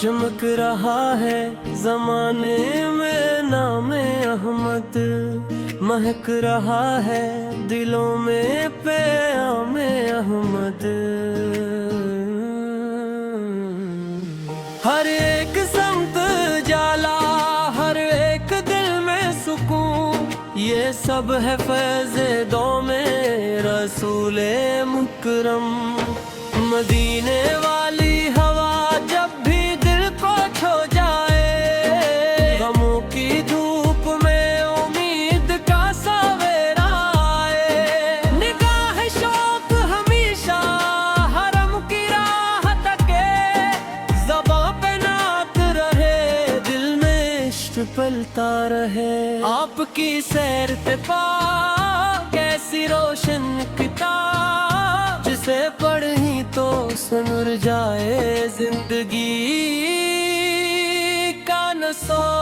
چمک رہا ہے زمانے میں نام احمد، مہک رہا ہے دلوں میں پیام احمد۔ ہر ایک سمت جالا، ہر ایک دل میں سکون، یہ سب ہے فیض دو میں رسول مکرم۔ مدینے والی ہوا جب بھی دل کو چھو جائے، غموں کی دھوپ میں امید کا سویرا آئے، نگاہ شوق ہمیشہ حرم کی راہ تکے، زباں پہ نعت رہے دل میں عشق پلتا رہے۔ آپ کی سیر پہ پا کیسی روشن کتاب، جسے پڑھی تو سنور جائے زندگی کا نصاب۔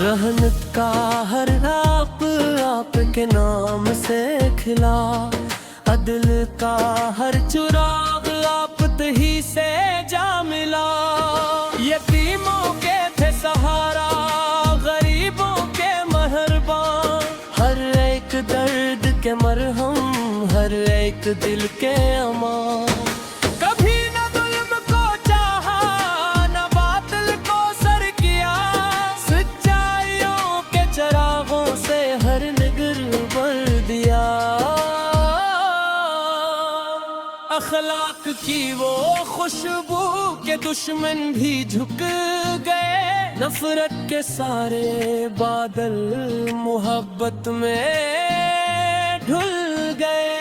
رحمت کا ہر آپ آپ کے نام سے کھلا، عدل کا ہر چراغ آپ ہی سے جا ملا۔ یتیموں کے تھے سہارا، غریبوں کے مہربان، ہر ایک درد کے مرہم، ہر ایک دل کے امان۔ کبھی نہ ظلم کو چاہا، نہ باطل کو سر کیا، سچائیوں کے چراغوں سے ہر نگر بھر دیا۔ اخلاق کی وہ خوشبو کہ دشمن بھی جھک گئے، نفرت کے سارے بادل محبت میں دھل گئے۔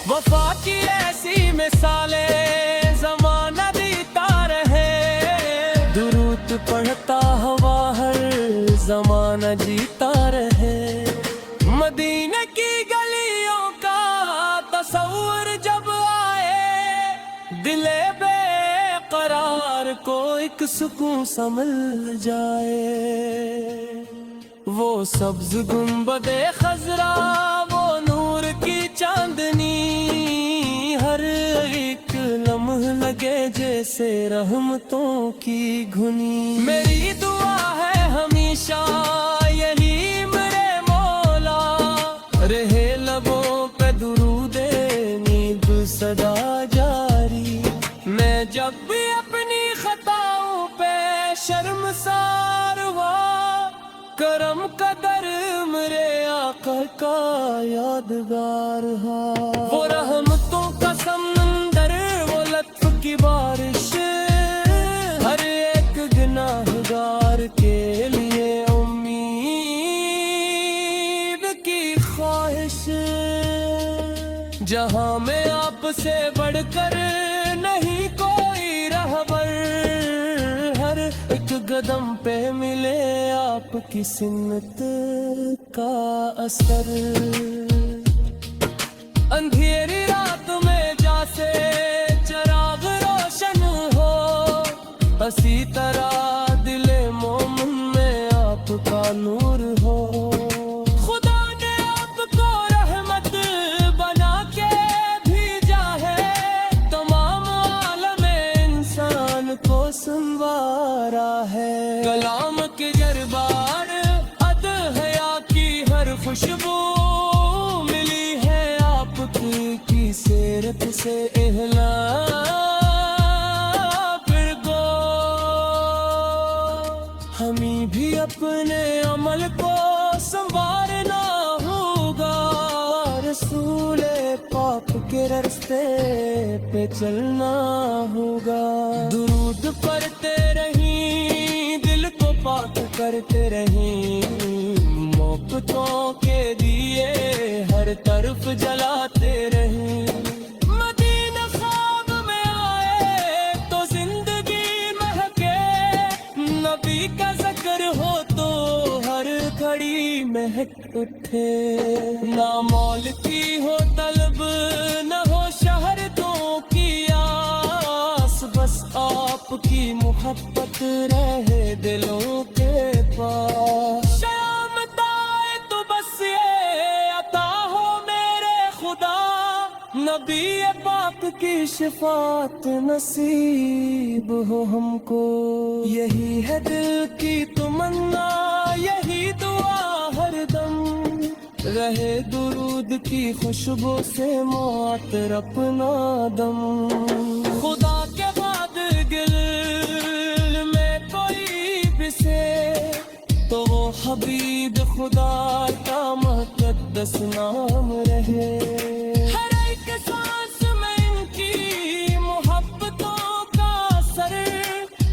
وفا کی ایسی مثالیں زمانہ دیتا رہے، درود پڑھتا ہوا ہر زمانہ جیتا رہے۔ مدینہ کی گلیوں کا تصور جب آئے، دل بے قرار کو ایک سکون سمل جائے۔ وہ سبز گنبد خضرا، وہ نور کی چاندنی، ہر ایک لمحہ لگے جیسے رحمتوں کی گھنی۔ میری دعا ہے ہمیشہ یہی میرے مولا، رہے لبوں پہ درود نیب صدا جاری۔ میں جب بھی اپنی خطاؤں پہ شرمسار ہوا، کرم قدر میرے آقا کا یادگار ہے۔ وہ رحمتوں کا سمندر، وہ لطف کی بارش، ہر ایک گناہگار کے لیے امید کی خواہش۔ جہاں میں آپ سے بڑھ کر نہیں کوئی رہبر، ہر ایک قدم پہ ملے آپ کی سنت کا اثر۔ اندھیری رات میں جیسے چراغ روشن ہو، اسی طرح دل مومن میں آپ کا نور ہو۔ خدا نے آپ کو رحمت بنا کے بھیجا ہے، تمام عالم انسان کو سنوارا ہے۔ کلام کے دربار ادہیا کی ہر خوشبو ملی ہے، آپ کی سیرت سے اہلا پھر گو۔ ہمیں بھی اپنے عمل کو سنوارنا ہوگا، رسول پاک کے راستے پہ چلنا ہوگا۔ درود پڑھتے رہیں، دل کو پاک کرتے رہیں، موقتوں کے دیے ہر طرف جلاتے رہیں۔ مدینہ خواب میں آئے تو زندگی مہکے، نبی کا ذکر ہو تو ہر گھڑی مہک اٹھے۔ نہ مول کی ہو طلب، نہ ہو شہرتوں کی آس، بس آپ کی محبت رہے دلوں کے پاس۔ شام آئے تو بس یہ نبی پاک کی شفاعت نصیب ہو ہم کو، یہی ہے دل کی تمنا، یہی دعا ہر دم، رہے درود کی خوشبو سے معطر اپنا دم۔ خدا کے بعد گل میں کوئی بسے تو وہ حبیب خدا کا مقدس نام رہے۔ ہر ایک سانس میں ان کی محبتوں کا اثر،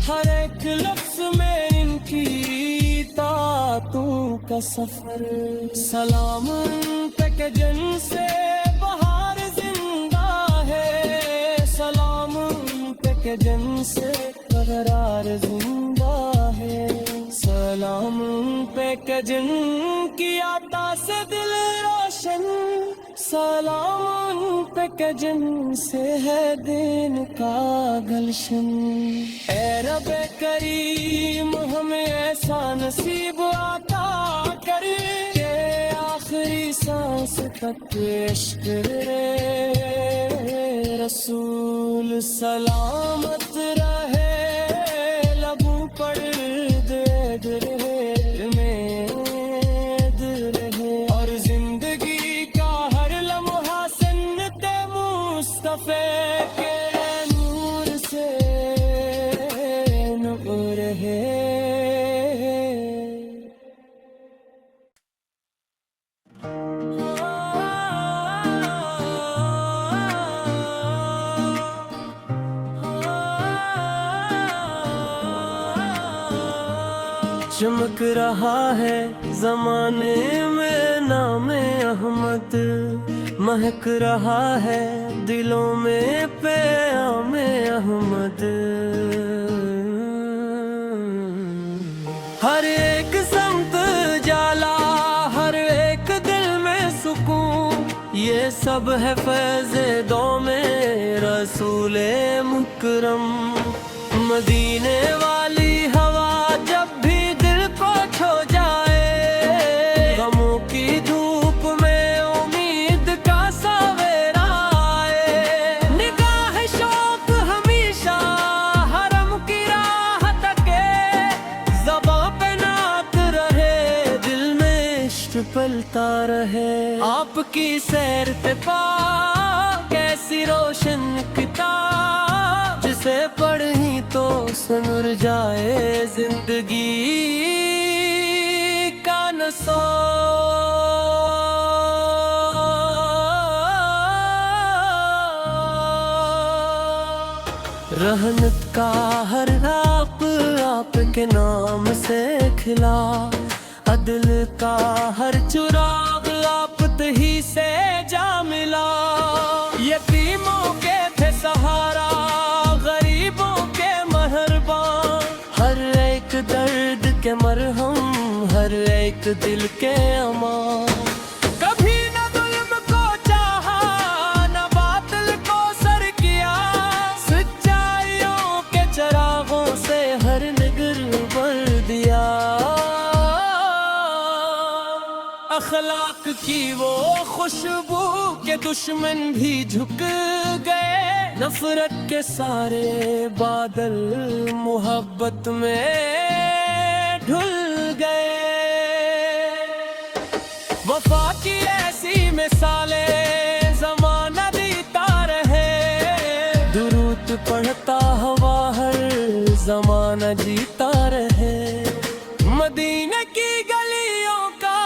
ہر ایک لفظ میں ان کی اطاعتوں کا سفر۔ سلام ان پہ کہ جن سے بہار زندہ ہے، سلام ان پہ کہ جن سے قرار زندہ ہے، سلام ان پہ کہ جن کی عطا سے دل روشن، سلام ان پہ کہ جن سے ہے دین کا گلشن۔ اے رب کریم ہمیں ایسا نصیب عطا کر کہ آخری سانس تک عشق رسول سلامت رہے، لبوں پر درد میں دل رہے، اور زندگی کا ہر لمحہ سنت مصطفیٰ کے نور سے نور ہے۔ چمک رہا ہے زمانے میں نام احمد، مہک رہا ہے دلوں میں پیام احمد، ہر ایک سمت جالا، ہر ایک دل میں سکون، یہ سب ہے فیض دو میں رسول مکرم۔ مدینے والی ہوا جب بھی دل کو چھو جائے، غموں کی دھوپ میں امید کا سویرا آئے، نگاہ شوق ہمیشہ حرم کی راہ تکے، زباں پہ نعت رہے، دل میں عشق پلتا رہے، آپ کی سیر پہ پا کیسی روشن کتاب، جسے پڑھی تو سنور جائے زندگی کا نصاب۔ رحمت کا ہر آپ آپ کے نام سے کھلا، عدل کا ہر چراغ آپ ہی سے جا ملا، یتیموں کے تھے سہارا، غریبوں کے مہربان، ہر ایک درد کے مرہم، ہر ایک دل کے امان، کبھی نہ ظلم کو چاہا، نہ باطل کو سر کیا، سچائیوں کے چراغوں سے ہر نگر بھر دیا، اخلاق کی وہ خوشبو کے دشمن بھی جھک گئے، نفرت کے سارے بادل محبت میں دھل گئے، وفا کی ایسی مثالیں زمانہ دیتا رہے، درود پڑھتا ہوا ہر زمانہ جیتا رہے، مدینہ کی گلیوں کا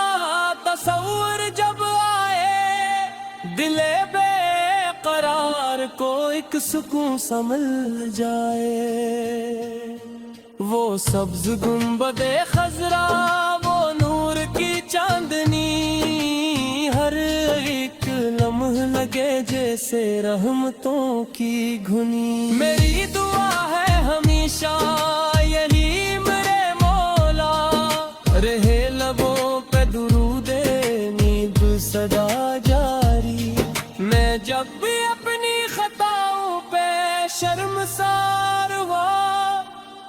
تصور جب آئے، دل بے قرار کو ایک سکون سمل جائے، وہ سبز گنبد خضرا، وہ نور کی چاندنی، ہر ایک لمحہ لگے جیسے رحمتوں کی گھنی، میری دعا ہے ہمیشہ یہی میرے مولا، رہے لبوں پہ درود نیب صدا جاری، میں جب بھی اپنی خطاؤں پہ شرمسار ہوا،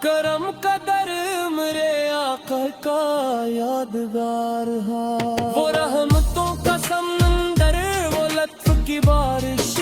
کرم قدر میرے آقا کا یادگار ہے، وہ رحمتوں کا سمندر، وہ لطف کی بارش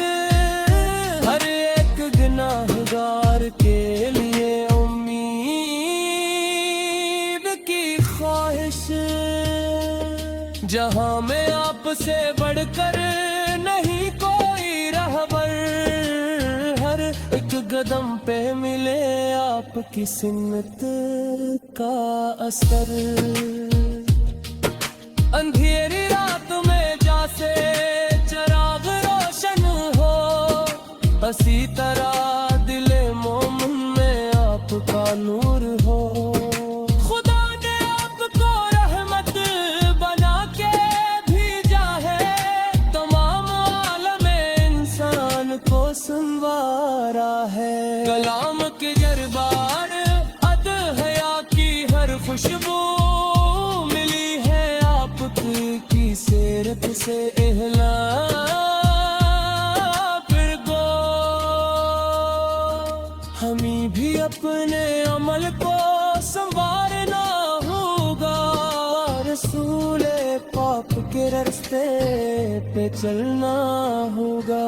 قدم پہ ملے آپ کی سنت کا اثر، اندھیری رات میں جیسے چراغ روشن ہو، اسی طرح دل مومن میں آپ کا نور ہو۔ خدا نے آپ کو رحمت بنا کے بھیجا ہے، تمام عالم انسان کو سنوارا ہے۔ کلام کے جربار ادہیا کی ہر خوشبو ملی ہے آپ کی سیرت سے اہلا پھر گو۔ ہمیں بھی اپنے عمل کو سنوارنا ہوگا، رسول پاک کے راستے پہ چلنا ہوگا۔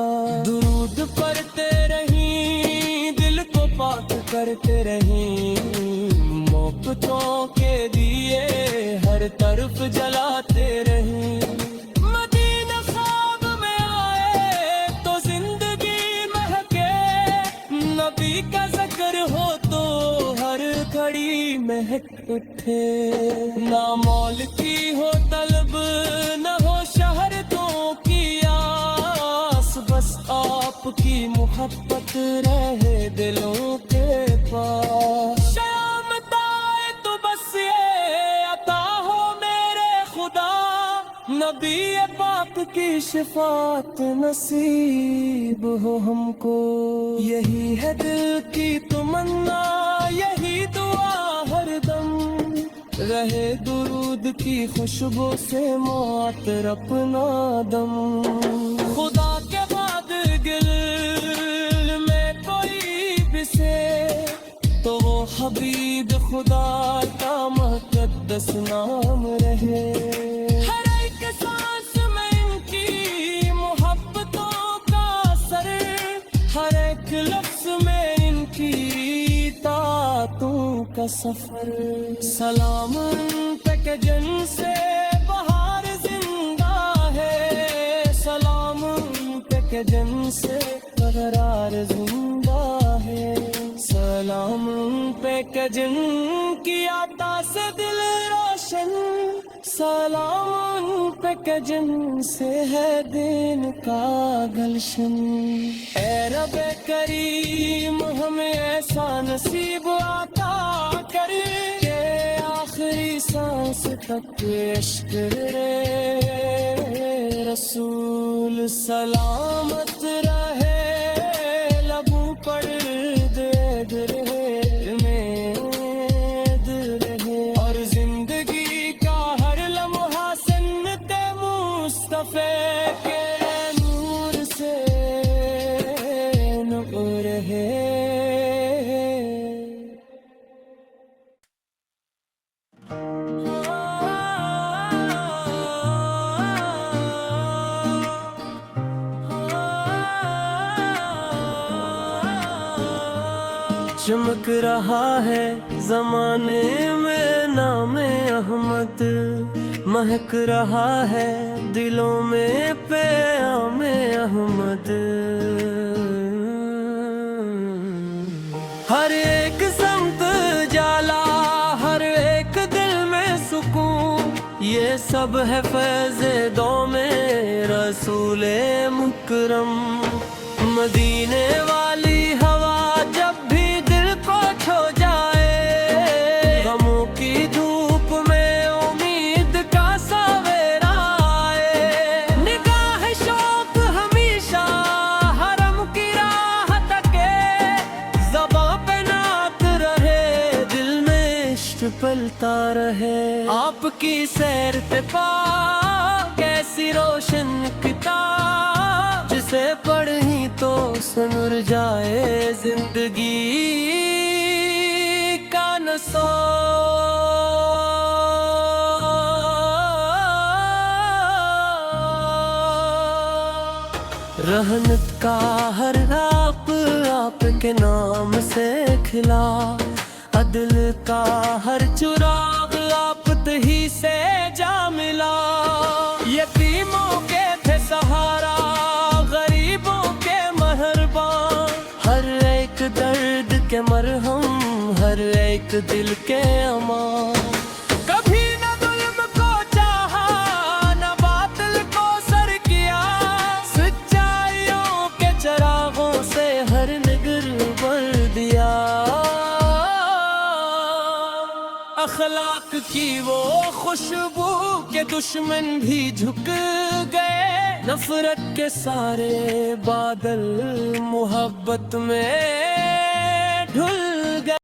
درود پڑھتے رہیں، دل کو پاک کرتے رہیں، موقتوں کے دیے ہر طرف جلاتے رہیں۔ مدینہ خواب میں آئے تو زندگی مہکے، نبی کا ذکر ہو تو ہر گھڑی مہک اٹھے۔ نہ مول کی ہو طلب، نہ ہو شہرتوں کی آس، بس آپ کی محبت رہے دلوں کے پاس۔ شامت آئے تو بس یہ عطا ہو میرے خدا، نبی پاک کی شفاعت نصیب ہو ہم کو۔ یہی ہے دل کی تمنا، یہی دعا ہر دم، رہے درود کی خوشبو سے معطر اپنا دم۔ خدا کے بعد گل میں کوئی بسے تو وہ حبیب خدا کا مقدس نام رہے۔ ہر ایک سانس میں ان کی محبتوں کا اثر، ہر ایک لفظ میں ان کی طاعتوں کا سفر۔ سلام ان پہ کہ جن سے بہار زندہ ہے، سلام ان پہ کہ جن سے قرار زندہ ہے، سلام ان پہ کہ جن کی عطا سے دل روشن، سلام ان پہ کہ جن سے ہے دین کا گلشن۔ اے رب کریم ہمیں ایسا نصیب عطا کر کہ آخری سانس تک عشق رے رسول سلامت رہے، لبوں پر دید رہے، امید رہے، اور زندگی کا ہر لمحہ سنت مصطفیٰ کے نور سے نور رہے۔ چمک رہا ہے زمانے میں نام احمد، مہک رہا ہے دلوں میں پیام احمد۔ ہر ایک سمت جالا، ہر ایک دل میں سکون، یہ سب ہے فیض دوم رسول مکرم۔ مدینے والی ہوا جب بھی دل کو چھو جائے، غموں کی دھوپ میں امید کا سویرا آئے، نگاہ شوق ہمیشہ حرم کی راہ تکے، زباں پہ نعت رہے، دل میں عشق پلتا رہے۔ آپ کی سیر پہ پا کیسی روشن کتاب، جسے پڑھی تو سنور جائے زندگی کا نصاب۔ رحمت کا ہر آپ آپ کے نام سے کھلا، عدل کا ہر چراغ آپ ہی سے جا ملا۔ یتیموں کے تھے سہارا، غریبوں کے مہربان، ہر ایک ایک دل کے امان کبھی نہ ظلم کو چاہا نہ باطل کو سر کیا سچائیوں کے چراغوں سے ہر نگر بھر دیا اخلاق کی وہ خوشبو کہ دشمن بھی جھک گئے نفرت کے سارے بادل محبت میں